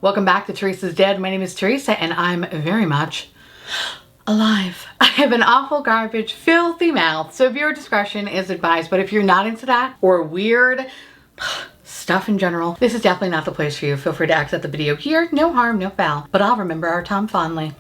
Welcome back to Teresa's Dead. My name is Teresa and I'm very much alive. I have an awful garbage, filthy mouth, so viewer discretion is advised, but if you're not into that or weird stuff in general, this is definitely not the place for you. Feel free to exit the video here. No harm, no foul, but I'll remember our time fondly.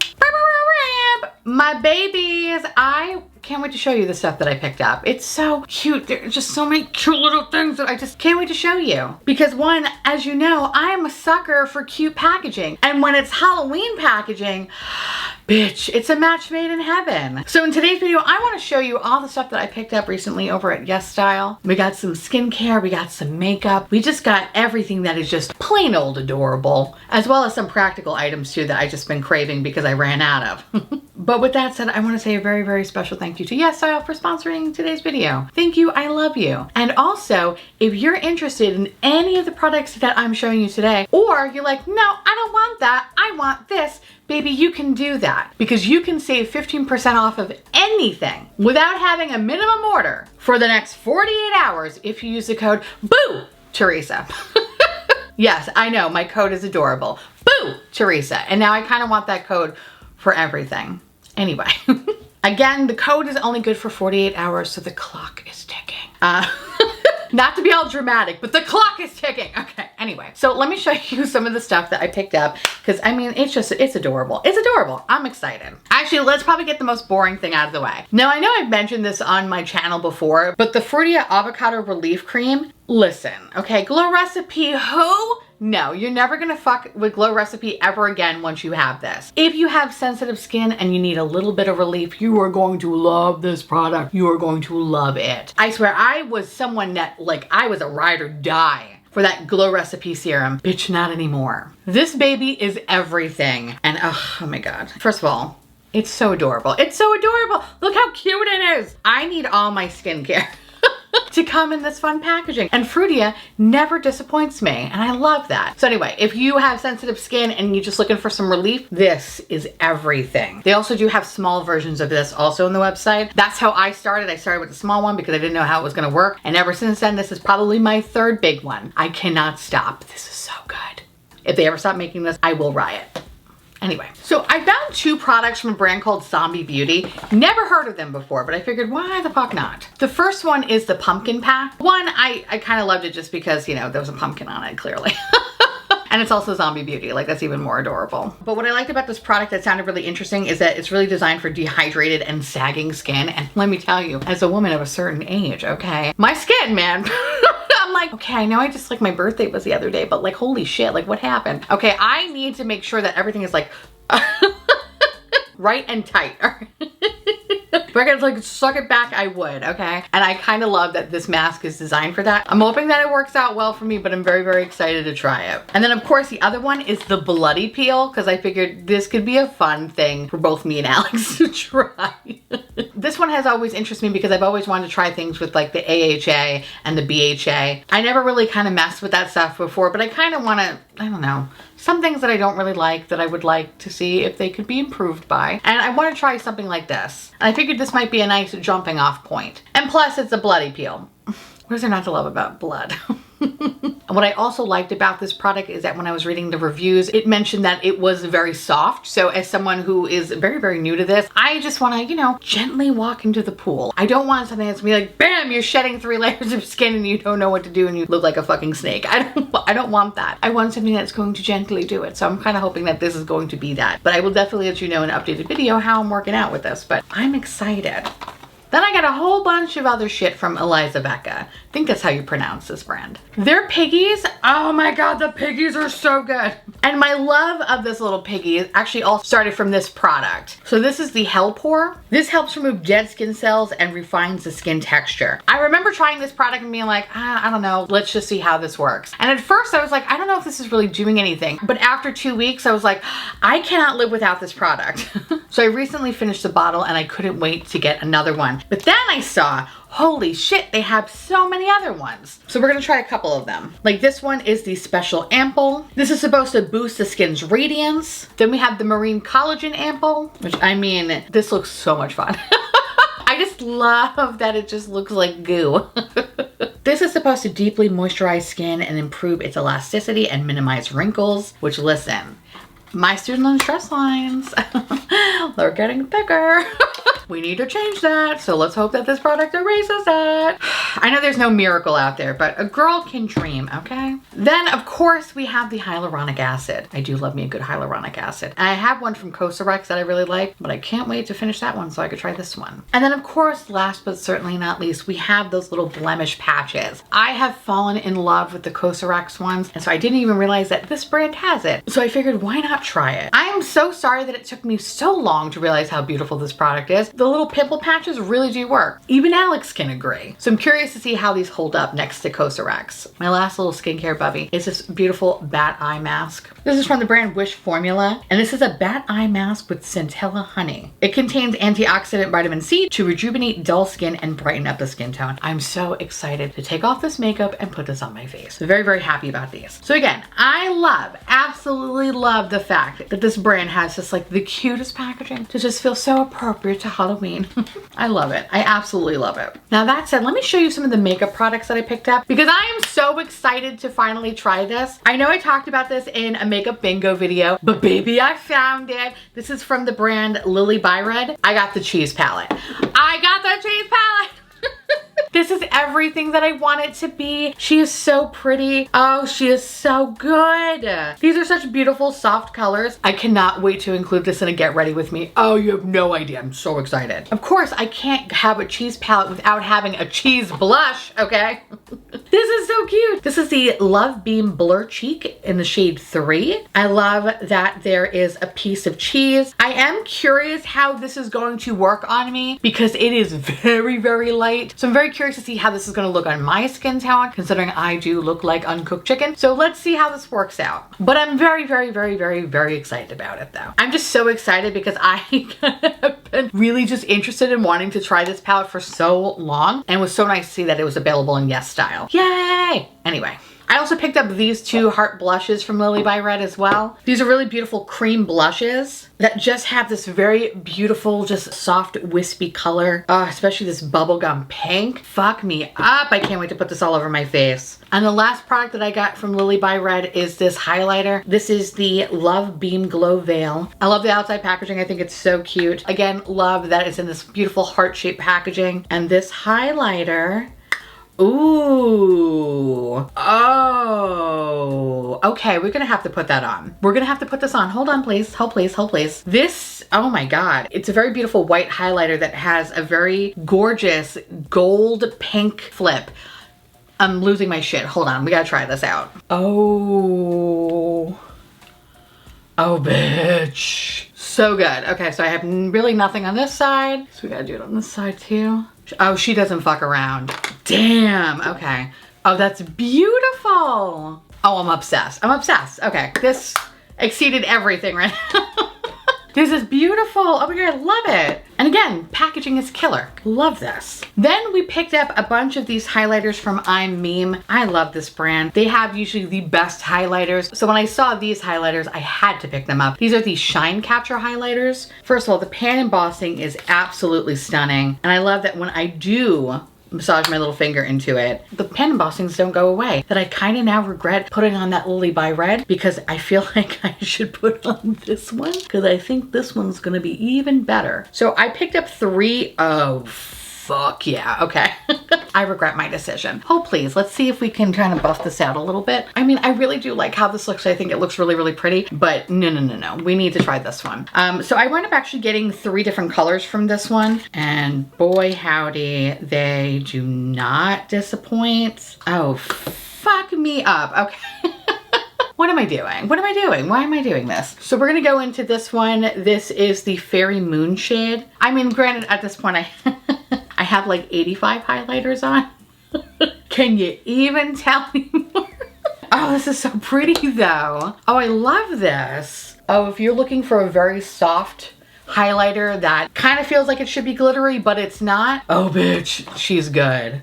My babies, I can't wait to show you the stuff that I picked up. It's so cute. There's just so many cute little things that I just can't wait to show you. Because one, as you know, I am a sucker for cute packaging. And when it's Halloween packaging, bitch, it's a match made in heaven. So in today's video, I want to show you all the stuff that I picked up recently over at YesStyle. We got some skincare, we got some makeup. We just got everything that is just plain old adorable, as well as some practical items too that I just been craving because I ran out of. But with that said, I want to say a very, very special thank you to YesStyle for sponsoring today's video. Thank you, I love you. And also, if you're interested in any of the products that I'm showing you today, or you're like, no, I don't want that, I want this, baby, you can do that because you can save 15% off of anything without having a minimum order for the next 48 hours if you use the code BOO Teresa. Yes, I know, my code is adorable. BOO Teresa. And now I kind of want that code for everything. Anyway, again, the code is only good for 48 hours, so the clock is ticking. Not to be all dramatic, but the clock is ticking. Okay, anyway. So let me show you some of the stuff that I picked up, because I mean, it's adorable. It's adorable. I'm excited. Actually, let's probably get the most boring thing out of the way. Now, I know I've mentioned this on my channel before, but the Frutia Avocado Relief Cream, listen, okay, Glow Recipe, who? No, you're never gonna fuck with Glow Recipe ever again once you have this. If you have sensitive skin and you need a little bit of relief, you are going to love this product. You are going to love it. I swear, I was someone that, like, I was a ride or die for that Glow Recipe serum. Bitch, not anymore. This baby is everything. And oh my God. First of all, it's so adorable. It's so adorable. Look how cute it is. I need all my skincare to come in this fun packaging. And Frutia never disappoints me, and I love that. So anyway, if you have sensitive skin and you're just looking for some relief, this is everything. They also do have small versions of this also on the website. That's how I started. I started with the small one because I didn't know how it was gonna work. And ever since then, this is probably my third big one. I cannot stop. This is so good. If they ever stop making this, I will riot. Anyway, so I found two products from a brand called Zombie Beauty. Never heard of them before, but I figured, why the fuck not? The first one is the pumpkin pack. One, I kind of loved it just because, you know, there was a pumpkin on it, clearly. And it's also Zombie Beauty, like that's even more adorable. But what I liked about this product that sounded really interesting is that it's really designed for dehydrated and sagging skin. And let me tell you, as a woman of a certain age, okay, my skin, man. I'm like, okay, I know I just, like, my birthday was the other day, but like, holy shit, like what happened? Okay, I need to make sure that everything is like right and tight. If I could like suck it back, I would, okay? And I kind of love that this mask is designed for that. I'm hoping that it works out well for me, but I'm very, very excited to try it. And then of course the other one is the Bloody Peel, because I figured this could be a fun thing for both me and Alex to try. This one has always interested me because I've always wanted to try things with like the AHA and the BHA. I never really kind of messed with that stuff before, but I kind of want to, I don't know, some things that I don't really like that I would like to see if they could be improved by. And I want to try something like this. And I figured this might be a nice jumping off point. And plus it's a bloody peel. What is there not to love about blood? And what I also liked about this product is that when I was reading the reviews, it mentioned that it was very soft. So as someone who is very, very new to this, I just want to, you know, gently walk into the pool. I don't want something that's gonna be like, bam, you're shedding 3 layers of skin and you don't know what to do and you look like a fucking snake. I don't want that. I want something that's going to gently do it. So I'm kind of hoping that this is going to be that. But I will definitely let you know in an updated video how I'm working out with this. But I'm excited. Then I got a whole bunch of other shit from Eliza Becca. I think that's how you pronounce this brand. Their piggies, oh my God, the piggies are so good. And my love of this little piggy actually all started from this product. So this is the Hell Pour. This helps remove dead skin cells and refines the skin texture. I remember trying this product and being like, I don't know, let's just see how this works. And at first I was like, I don't know if this is really doing anything. But after 2 weeks, I was like, I cannot live without this product. So I recently finished the bottle and I couldn't wait to get another one. But then I saw, holy shit, they have so many other ones. So we're gonna try a couple of them. Like this one is the Special Ample. This is supposed to boost the skin's radiance. Then we have the Marine Collagen Ample, which I mean, this looks so much fun. I just love that it just looks like goo. This is supposed to deeply moisturize skin and improve its elasticity and minimize wrinkles, which, listen, my student loan stress lines, they're getting bigger. We need to change that. So let's hope that this product erases that. I know there's no miracle out there, but a girl can dream, okay? Then of course we have the hyaluronic acid. I do love me a good hyaluronic acid. And I have one from Cosrx that I really like, but I can't wait to finish that one so I could try this one. And then of course, last but certainly not least, we have those little blemish patches. I have fallen in love with the Cosrx ones, and so I didn't even realize that this brand has it. So I figured, why not try it? I am so sorry that it took me so long to realize how beautiful this product is. The little pimple patches really do work. Even Alex can agree. So I'm curious to see how these hold up next to Cosrx. My last little skincare bubby is this beautiful bat eye mask. This is from the brand Wish Formula, and this is a bat eye mask with centella honey. It contains antioxidant vitamin C to rejuvenate dull skin and brighten up the skin tone. I'm so excited to take off this makeup and put this on my face. Very, very happy about these. So again, I absolutely love the fact that this brand has just like the cutest packaging to just feel so appropriate to Halloween. I love it. I absolutely love it. Now that said, let me show you some of the makeup products that I picked up because I am so excited to finally try this. I know I talked about this in a makeup bingo video, but baby, I found it. This is from the brand Lily by Red. I got the cheese palette. I got the cheese palette. This is everything that I want it to be. She is so pretty. Oh, she is so good. These are such beautiful, soft colors. I cannot wait to include this in a get ready with me. Oh, you have no idea. I'm so excited. Of course, I can't have a cheese palette without having a cheese blush, okay? This is so cute. This is the Love Beam Blur Cheek in the shade 3. I love that there is a piece of cheese. I am curious how this is going to work on me because it is very, very light. So I'm very curious to see how this is going to look on my skin tone, considering I do look like uncooked chicken. So let's see how this works out. But I'm very, very, very, very, very excited about it though. I'm just so excited because I have been really just interested in wanting to try this palette for so long, and it was so nice to see that it was available in YesStyle. Yay! Anyway. I also picked up these two heart blushes from Lily by Red as well. These are really beautiful cream blushes that just have this very beautiful, just soft, wispy color. Especially this bubblegum pink. Fuck me up. I can't wait to put this all over my face. And the last product that I got from Lily by Red is this highlighter. This is the Love Beam Glow Veil. I love the outside packaging. I think it's so cute. Again, love that it's in this beautiful heart-shaped packaging. And this highlighter, ooh, oh, okay, we're gonna have to put that on. We're gonna have to put this on. Hold on, please. Hold, please. Hold, please. This, oh my God. It's a very beautiful white highlighter that has a very gorgeous gold pink flip. I'm losing my shit. Hold on, we gotta try this out. Oh, bitch. So good. Okay, so I have really nothing on this side. So we gotta do it on this side too. Oh, she doesn't fuck around. Damn, okay. Oh, that's beautiful. Oh, I'm obsessed. I'm obsessed. Okay, this exceeded everything right now. This is beautiful. Oh my God, I love it. And again, packaging is killer. Love this. Then we picked up a bunch of these highlighters from I'm Meme. I love this brand. They have usually the best highlighters. So when I saw these highlighters, I had to pick them up. These are the Shine Catcher highlighters. First of all, the pan embossing is absolutely stunning. And I love that when I do massage my little finger into it, the pen embossings don't go away. That I kind of now regret putting on that Lily by Red because I feel like I should put on this one because I think this one's gonna be even better. So I picked up 3. Oh, fuck yeah, okay. I regret my decision. Oh, please, let's see if we can kind of buff this out a little bit. I mean, I really do like how this looks. I think it looks really, really pretty, but no. We need to try this one. So I wound up actually getting 3 different colors from this one, and boy, howdy, they do not disappoint. Oh, fuck me up, okay. What am I doing? What am I doing? Why am I doing this? So we're gonna go into this one. This is the Fairy Moon shade. I mean, granted, at this point, I have like 85 highlighters on. Can you even tell me more? Oh, this is so pretty though. Oh, I love this. Oh, if you're looking for a very soft highlighter that kind of feels like it should be glittery, but it's not. Oh, bitch, she's good.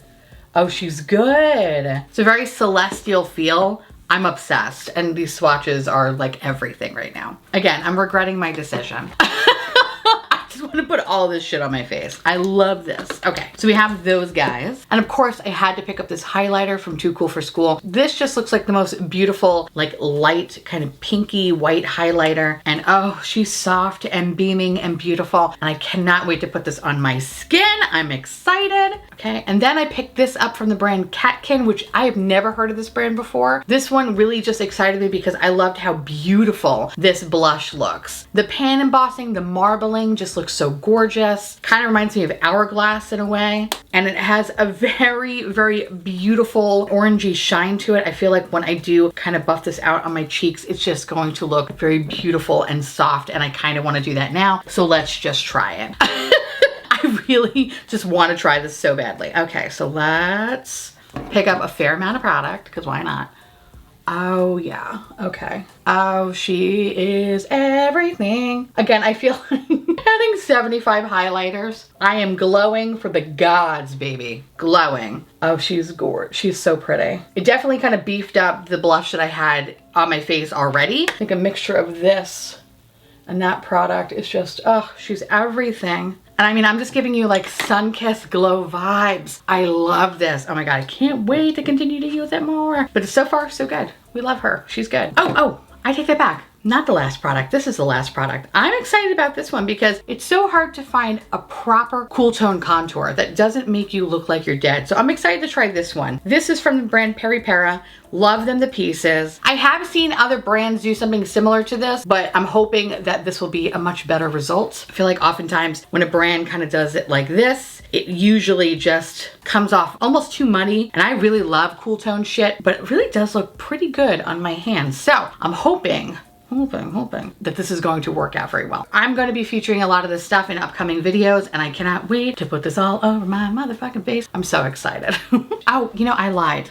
Oh, she's good. It's a very celestial feel. I'm obsessed, and these swatches are like everything right now. Again, I'm regretting my decision. I just want to put all this shit on my face. I love this. Okay, so we have those guys. And of course, I had to pick up this highlighter from Too Cool for School. This just looks like the most beautiful, like light, kind of pinky white highlighter. And oh, she's soft and beaming and beautiful. And I cannot wait to put this on my skin. I'm excited. Okay, and then I picked this up from the brand Catkin, which I have never heard of this brand before. This one really just excited me because I loved how beautiful this blush looks. The pan embossing, the marbling just looks so gorgeous. Kind of reminds me of Hourglass in a way. And it has a very, very beautiful orangey shine to it. I feel like when I do kind of buff this out on my cheeks, it's just going to look very beautiful and soft. And I kind of want to do that now. So let's just try it. I really just want to try this so badly. Okay, so let's pick up a fair amount of product, because why not? Oh yeah, okay. Oh, she is everything. Again, I feel like having 75 highlighters. I am glowing for the gods, baby. Glowing. Oh, she's gorgeous. She's so pretty. It definitely kind of beefed up the blush that I had on my face already. I think a mixture of this and that product is just, oh, she's everything. And I mean, I'm just giving you like sun-kissed glow vibes. I love this. Oh my God, I can't wait to continue to use it more. But so far, so good. We love her. She's good. Oh, I take that back. Not the last product. This is the last product. I'm excited about this one because it's so hard to find a proper cool tone contour that doesn't make you look like you're dead. So I'm excited to try this one. This is from the brand Peri Para. Love them to pieces. I have seen other brands do something similar to this, but I'm hoping that this will be a much better result. I feel like oftentimes when a brand kind of does it like this, it usually just comes off almost too muddy. And I really love cool tone shit, but it really does look pretty good on my hands. So I'm hoping that this is going to work out very well. I'm going to be featuring a lot of this stuff in upcoming videos, and I cannot wait to put this all over my motherfucking face. I'm so excited. Oh, you know, I lied.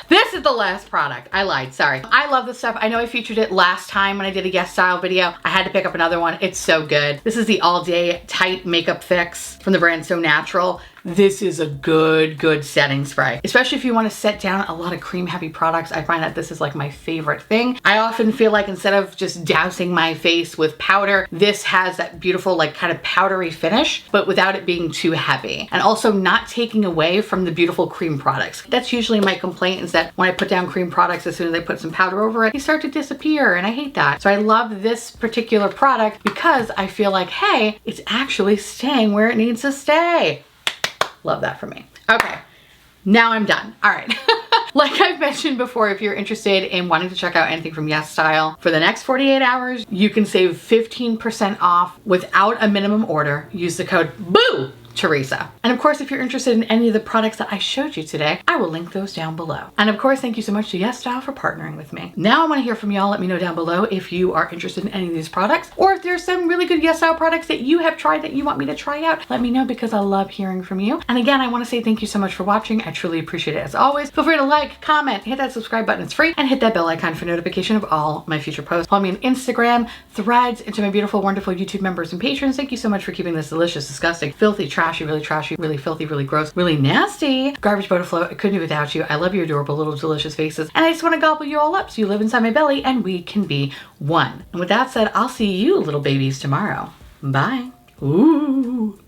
This is the last product. I lied, sorry. I love this stuff. I know I featured it last time when I did a YesStyle video. I had to pick up another one. It's so good. This is the All Day Tight Makeup Fix from the brand So Natural. This is a good setting spray, especially if you want to set down a lot of cream heavy products. I find that this is like my favorite thing. I often feel like instead of just dousing my face with powder, this has that beautiful like kind of powdery finish, but without it being too heavy, and also not taking away from the beautiful cream products. That's usually my complaint, is that when I put down cream products, as soon as I put some powder over it, they start to disappear, and I hate that. So I love this particular product because I feel like, hey, it's actually staying where it needs to stay. Love that for me. Okay, now I'm done. All right. Like I've mentioned before, if you're interested in wanting to check out anything from YesStyle, for the next 48 hours, you can save 15% off without a minimum order. Use the code BOO! Theresa. And of course, if you're interested in any of the products that I showed you today, I will link those down below. And of course, thank you so much to YesStyle for partnering with me. Now I want to hear from y'all. Let me know down below if you are interested in any of these products, or if there's some really good YesStyle products that you have tried that you want me to try out. Let me know, because I love hearing from you. And again, I want to say thank you so much for watching. I truly appreciate it as always. Feel free to like, comment, hit that subscribe button, it's free, and hit that bell icon for notification of all my future posts. Follow me on Instagram, Threads, and to my beautiful, wonderful YouTube members and patrons. Thank you so much for keeping this delicious, disgusting, filthy, trashy, really filthy, really gross, really nasty garbage boat afloat. I couldn't do without you. I love your adorable little delicious faces, and I just want to gobble you all up so you live inside my belly and we can be one. And with that said, I'll see you little babies tomorrow. Bye. Ooh.